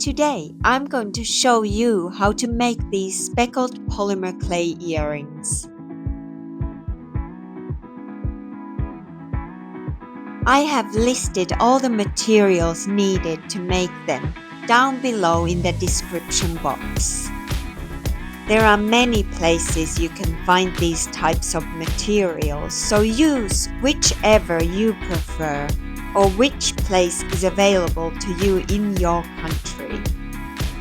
Today, I'm going to show you how to make these speckled polymer clay earrings. I have listed all the materials needed to make them down below in the description box. There are many places you can find these types of materials, so use whichever you prefer or which place is available to you in your country.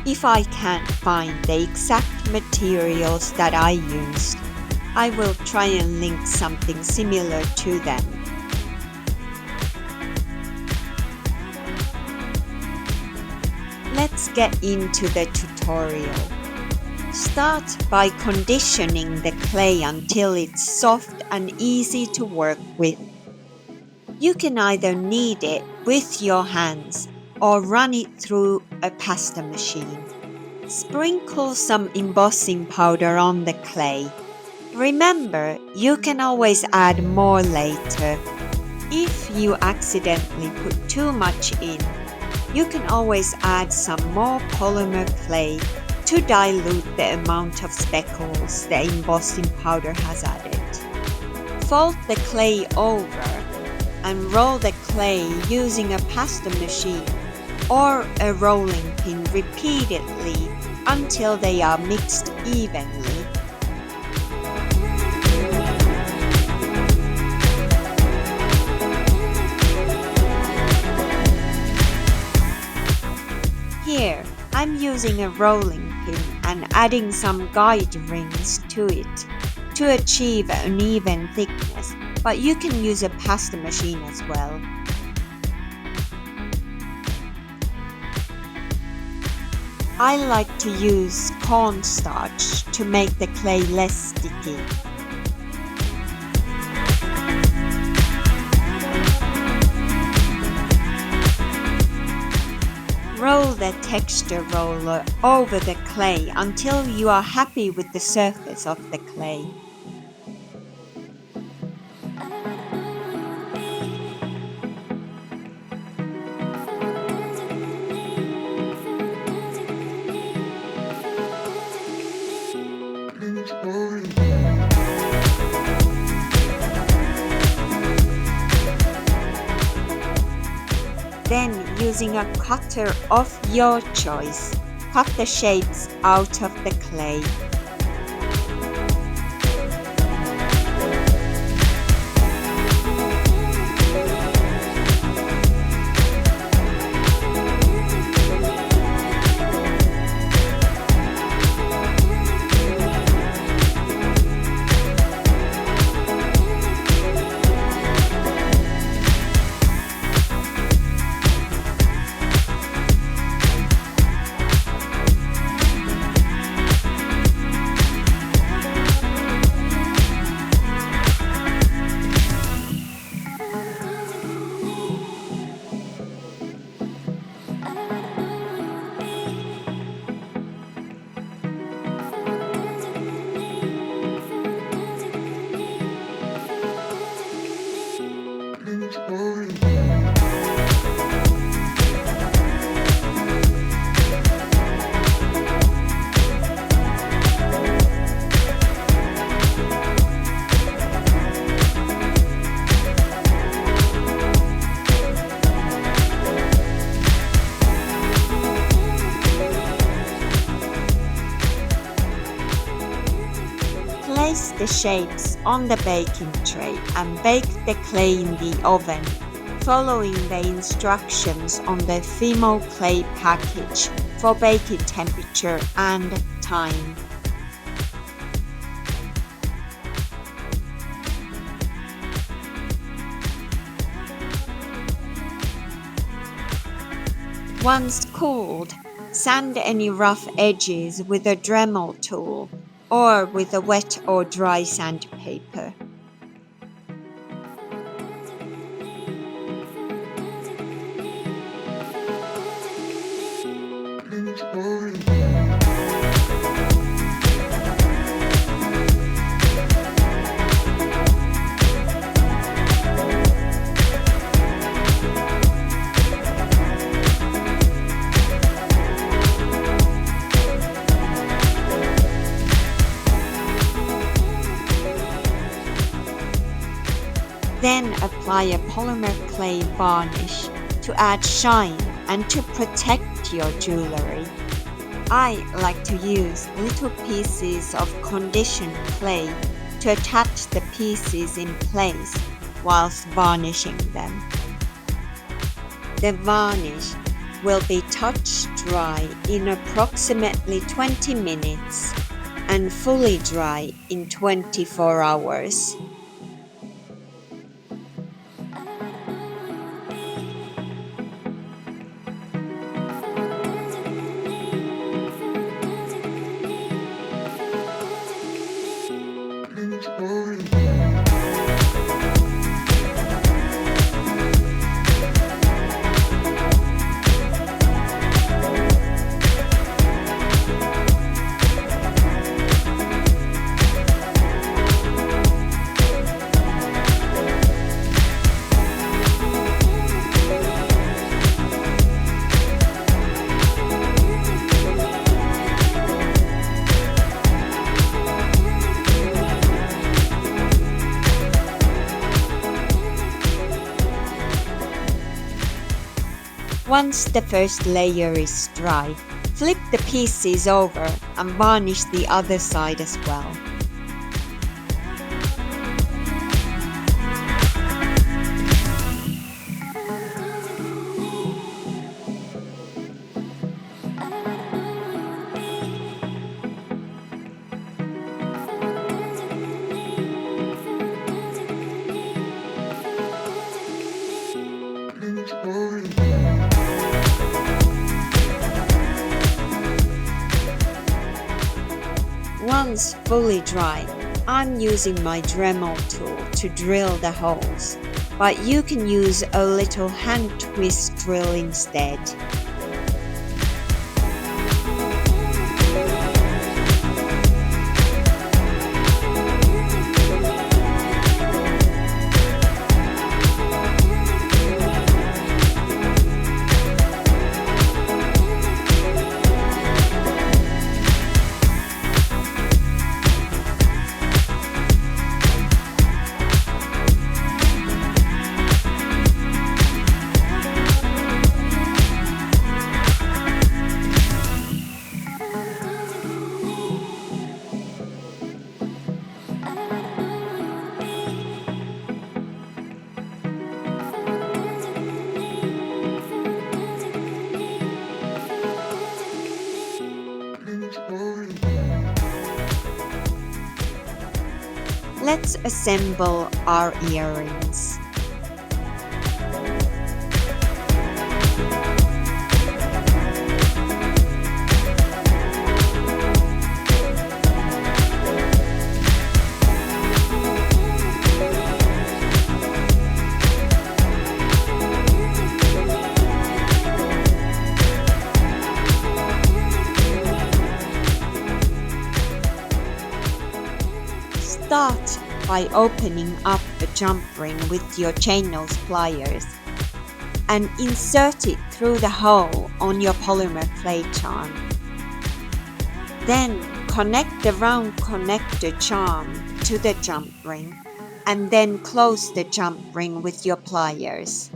If I can't find the exact materials that I used, I will try and link something similar to them. Let's get into the tutorial. Start by conditioning the clay until it's soft and easy to work with. You can either knead it with your hands or run it through a pasta machine. Sprinkle some embossing powder on the clay. Remember, you can always add more later. If you accidentally put too much in, you can always add some more polymer clay to dilute the amount of speckles the embossing powder has added. Fold the clay over and roll the clay using a pasta machine or a rolling pin repeatedly until they are mixed evenly. Here, I'm using a rolling pin and adding some guide rings to it to achieve an even thickness, but you can use a pasta machine as well. I like to use cornstarch to make the clay less sticky. Roll the texture roller over the clay until you are happy with the surface of the clay. Then, using a cutter of your choice, cut the shapes out of the clay. Place the shapes on the baking tray and bake the clay in the oven, following the instructions on the Fimo clay package for baking temperature and time. Once cooled, sand any rough edges with a Dremel tool or with a wet or dry sandpaper. apply a polymer clay varnish to add shine and to protect your jewellery. I like to use little pieces of conditioned clay to attach the pieces in place whilst varnishing them. The varnish will be touch dry in approximately 20 minutes and fully dry in 24 hours. Once the first layer is dry, flip the pieces over and varnish the other side as well. Once fully dry, I'm using my Dremel tool to drill the holes, but you can use a little hand twist drill instead. Let's assemble our earrings. Start by opening up the jump ring with your chain nose pliers and insert it through the hole on your polymer clay charm. Then connect the round connector charm to the jump ring and then close the jump ring with your pliers.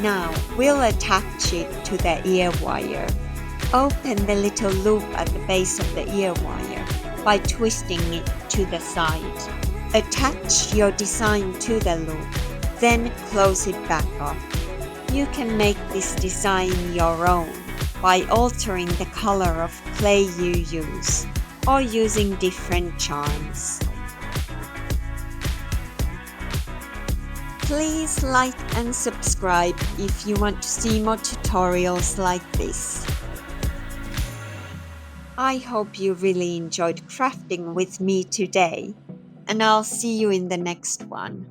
Now we'll attach it to the ear wire. Open the little loop at the base of the ear wire by twisting it to the side. Attach your design to the loop, then close it back up. You can make this design your own by altering the color of clay you use or using different charms. Please like and subscribe if you want to see more tutorials like this. I hope you really enjoyed crafting with me today, and I'll see you in the next one.